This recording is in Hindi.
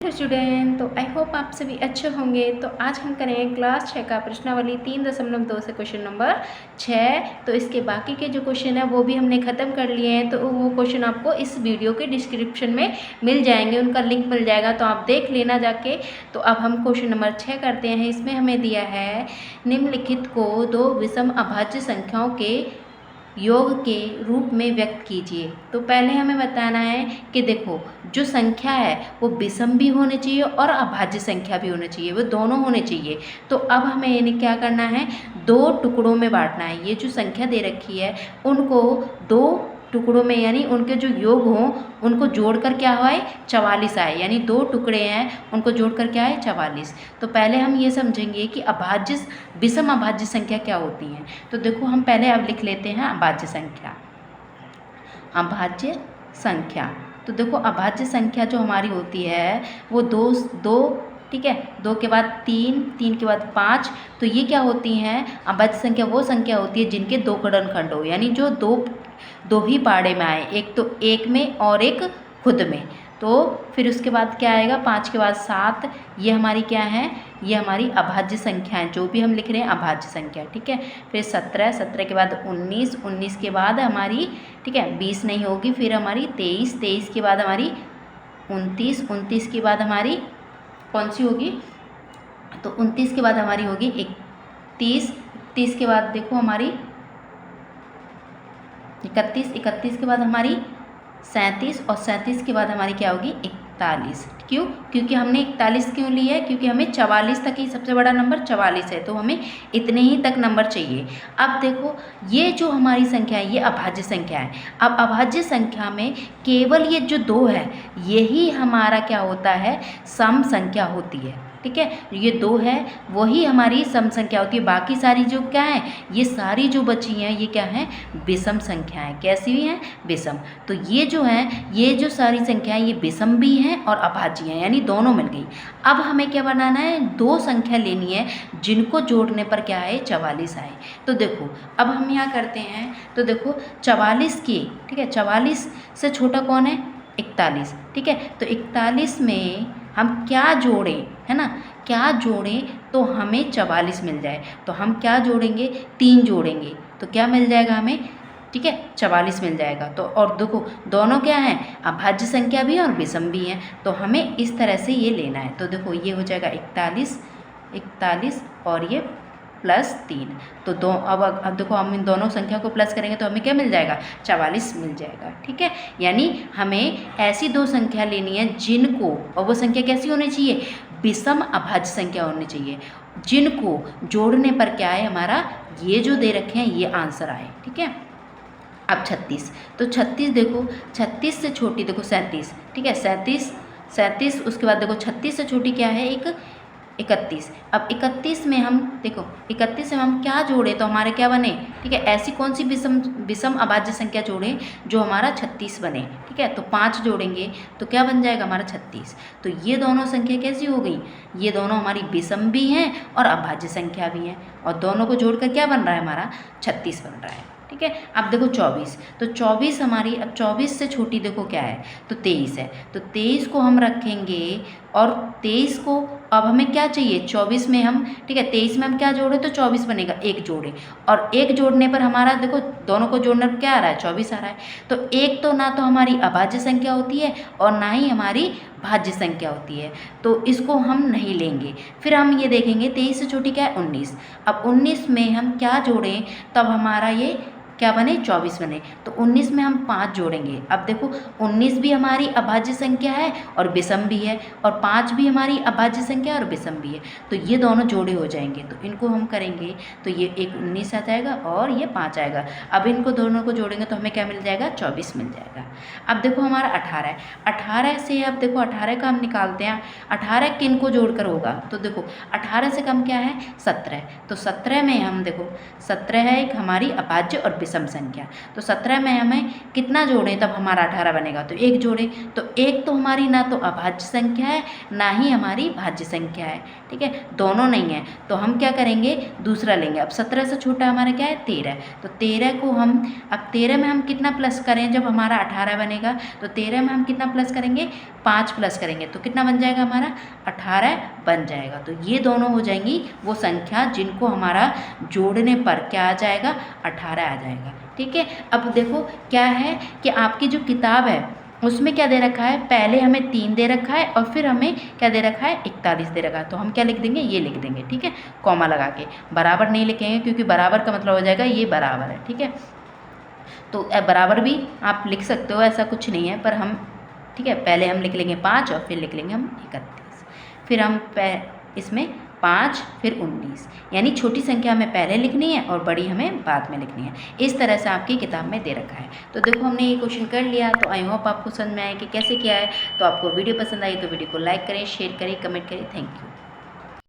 स्टूडेंट, तो आई होप आप सभी अच्छे होंगे। तो आज हम करेंगे क्लास 6 का प्रश्नावली 3.2 से क्वेश्चन नंबर 6। तो इसके बाकी के जो क्वेश्चन है वो भी हमने ख़त्म कर लिए हैं, तो वो क्वेश्चन आपको इस वीडियो के डिस्क्रिप्शन में मिल जाएंगे, उनका लिंक मिल जाएगा, तो आप देख लेना जाके। तो अब हम क्वेश्चन नंबर 6 करते हैं। इसमें हमें दिया है निम्नलिखित को दो विषम अभाज्य संख्याओं के योग के रूप में व्यक्त कीजिए। तो पहले हमें बताना है कि देखो, जो संख्या है वो विषम भी होनी चाहिए और अभाज्य संख्या भी होनी चाहिए, वो दोनों होने चाहिए। तो अब हमें इन्हें क्या करना है, दो टुकड़ों में बांटना है। ये जो संख्या दे रखी है उनको दो टुकड़ों में, यानी उनके जो योग हों उनको जोड़कर क्या हुआ है, 44 आए। यानी दो टुकड़े हैं, उनको जोड़कर क्या है, 44। तो पहले हम ये समझेंगे कि अभाज्य विषम अभाज्य संख्या क्या होती हैं। तो देखो, हम पहले अब लिख लेते हैं अभाज्य संख्या। अभाज्य संख्या, तो देखो अभाज्य संख्या जो हमारी होती है वो दो, ठीक है, 2 के बाद 3, 3 के बाद 5। तो ये क्या होती हैं, अभाज्य संख्या वो संख्या होती है जिनके दो गुणनखंड हो, यानी जो दो ही पाड़े में आए, एक तो एक में और एक खुद में। तो फिर उसके बाद क्या आएगा, 5 के बाद 7। ये हमारी क्या है, ये हमारी अभाज्य संख्या है, जो भी हम लिख रहे हैं अभाज्य संख्या, ठीक है। फिर 17, 17 के बाद 19, 19 के बाद हमारी, ठीक है, 20 नहीं होगी, फिर हमारी 23, 23 के बाद हमारी 29, 29 के बाद हमारी कौन सी होगी, तो 29 के बाद हमारी होगी 31, 31 के बाद देखो हमारी 31, 31 के बाद हमारी 37, और 37 के बाद हमारी क्या होगी, 41। क्यों, क्योंकि हमने 41 क्यों लिया है, क्योंकि हमें 44 तक ही, सबसे बड़ा नंबर 44 है, तो हमें इतने ही तक नंबर चाहिए। अब देखो, ये जो हमारी संख्या है ये अभाज्य संख्या है। अब अभाज्य संख्या में केवल ये जो दो है यही हमारा क्या होता है, सम संख्या होती है, ठीक है। ये दो है वही हमारी सम संख्या होती है, बाकी सारी जो क्या है, ये सारी जो बची हैं ये क्या है, विषम संख्या है। कैसी भी हैं, विषम। तो ये जो है, ये जो सारी संख्याएं ये विषम भी हैं और अभाज्य हैं, यानी दोनों मिल गई। अब हमें क्या बनाना है, दो संख्या लेनी है जिनको जोड़ने पर क्या है, 44 आए। तो देखो, अब हम यहाँ करते हैं, तो देखो 44 की, ठीक है, 44 से छोटा कौन है, 41, ठीक है। तो 41 में हम क्या जोड़ें, है ना, क्या जोड़ें तो हमें 44 मिल जाए। तो हम क्या जोड़ेंगे, 3 जोड़ेंगे, तो क्या मिल जाएगा हमें, ठीक है, 44 मिल जाएगा। तो और देखो, दोनों क्या हैं, अभाज्य संख्या भी और विषम भी हैं, तो हमें इस तरह से ये लेना है। तो देखो, ये हो जाएगा 41 और ये +3। तो अब देखो, हम इन दोनों संख्या को प्लस करेंगे तो हमें क्या मिल जाएगा, 44 मिल जाएगा, ठीक है। यानी हमें ऐसी दो संख्या लेनी है जिनको, और वो संख्या कैसी होनी चाहिए, विषम अभाज्य संख्या होनी चाहिए, जिनको जोड़ने पर क्या है, हमारा ये जो दे रखे हैं ये आंसर आए, ठीक है। अब 36, तो 36 देखो, 36 से छोटी देखो 37, ठीक है, 37, उसके बाद देखो 36 से छोटी क्या है, एक 31। अब 31 में हम देखो, 31 में हम क्या जोड़े तो हमारे क्या बने, ठीक है, ऐसी कौन सी विषम अभाज्य संख्या जोड़ें जो हमारा 36 बने, ठीक है। तो 5 जोड़ेंगे तो क्या बन जाएगा हमारा 36। तो ये दोनों संख्या कैसी हो गई, ये दोनों हमारी विषम भी हैं और अभाज्य संख्या भी हैं, और दोनों को जोड़कर क्या बन रहा है, हमारा 36 बन रहा है, ठीक है। अब देखो 24, तो 24 हमारी, अब 24 से छोटी देखो क्या है, तो 23 है। तो 23 को हम रखेंगे, और 23 को अब हमें क्या चाहिए, 24 में हम, ठीक है, 23 में हम क्या जोड़े तो 24 बनेगा, एक जोड़े, और एक जोड़ने पर हमारा देखो, दोनों को जोड़ने पर क्या आ रहा है, 24 आ रहा है। तो एक तो ना तो हमारी अभाज्य संख्या होती है और ना ही हमारी भाज्य संख्या होती है, तो इसको हम नहीं लेंगे। फिर हम ये देखेंगे 23 से छोटी क्या है, 19। अब 19 में हम क्या जोड़ें तब हमारा ये क्या बने, 24 बने। तो 19 में हम 5 जोड़ेंगे। अब देखो, 19 भी हमारी अभाज्य संख्या है और विषम भी है, और 5 भी हमारी अभाज्य संख्या और विषम भी है, तो ये दोनों जोड़े हो जाएंगे। तो इनको हम करेंगे तो ये एक 19 आ जाएगा और ये 5 आएगा। अब इनको दोनों को जोड़ेंगे तो हमें क्या मिल जाएगा, 24 मिल जाएगा। अब देखो हमारा 18 है, 18 से अब देखो 18 का हम निकालते हैं, 18 किन को जोड़कर होगा, तो देखो 18 से कम क्या है, 17। तो 17 में हम देखो, 17 है एक हमारी अभाज्य और विषम संख्या। तो 17 में हमें कितना जोड़ें तब हमारा 18 बनेगा, तो 1 जोड़ें। तो 1 तो हमारी ना तो अभाज्य संख्या है ना ही हमारी भाज्य संख्या है, ठीक है, दोनों नहीं है। तो हम क्या करेंगे, दूसरा लेंगे। अब 17 से छोटा हमारा क्या है, 13। तो 13 को हम, अब 13 में हम कितना प्लस करें जब हमारा 18 बनेगा, तो 13 में हम कितना प्लस करेंगे, 5 प्लस करेंगे, तो कितना बन जाएगा हमारा, 18 बन जाएगा। तो ये दोनों हो जाएंगी वो संख्या जिनको हमारा जोड़ने पर क्या आ जाएगा, 18 आ जाएगा, ठीक है। अब देखो क्या है कि आपकी जो किताब है उसमें क्या दे रखा है, पहले हमें 3 दे रखा है और फिर हमें क्या दे रखा है, 41 दे रखा है। तो हम क्या लिख देंगे, ये लिख देंगे, ठीक है, कॉमा लगा के। बराबर नहीं लिखेंगे क्योंकि बराबर का मतलब हो जाएगा ये बराबर है, ठीक है। तो बराबर भी आप लिख सकते हो, ऐसा कुछ नहीं है, पर हम, ठीक है, पहले हम लिख लेंगे 5 और फिर लिख लेंगे हम 31। फिर हम इसमें 5 फिर 19, यानी छोटी संख्या हमें पहले लिखनी है और बड़ी हमें बाद में लिखनी है। इस तरह से आपकी किताब में दे रखा है। तो देखो हमने ये क्वेश्चन कर लिया। तो आई होप आपको समझ में आए कि कैसे किया है। तो आपको वीडियो पसंद आई तो वीडियो को लाइक करें, शेयर करें, कमेंट करें। Thank you.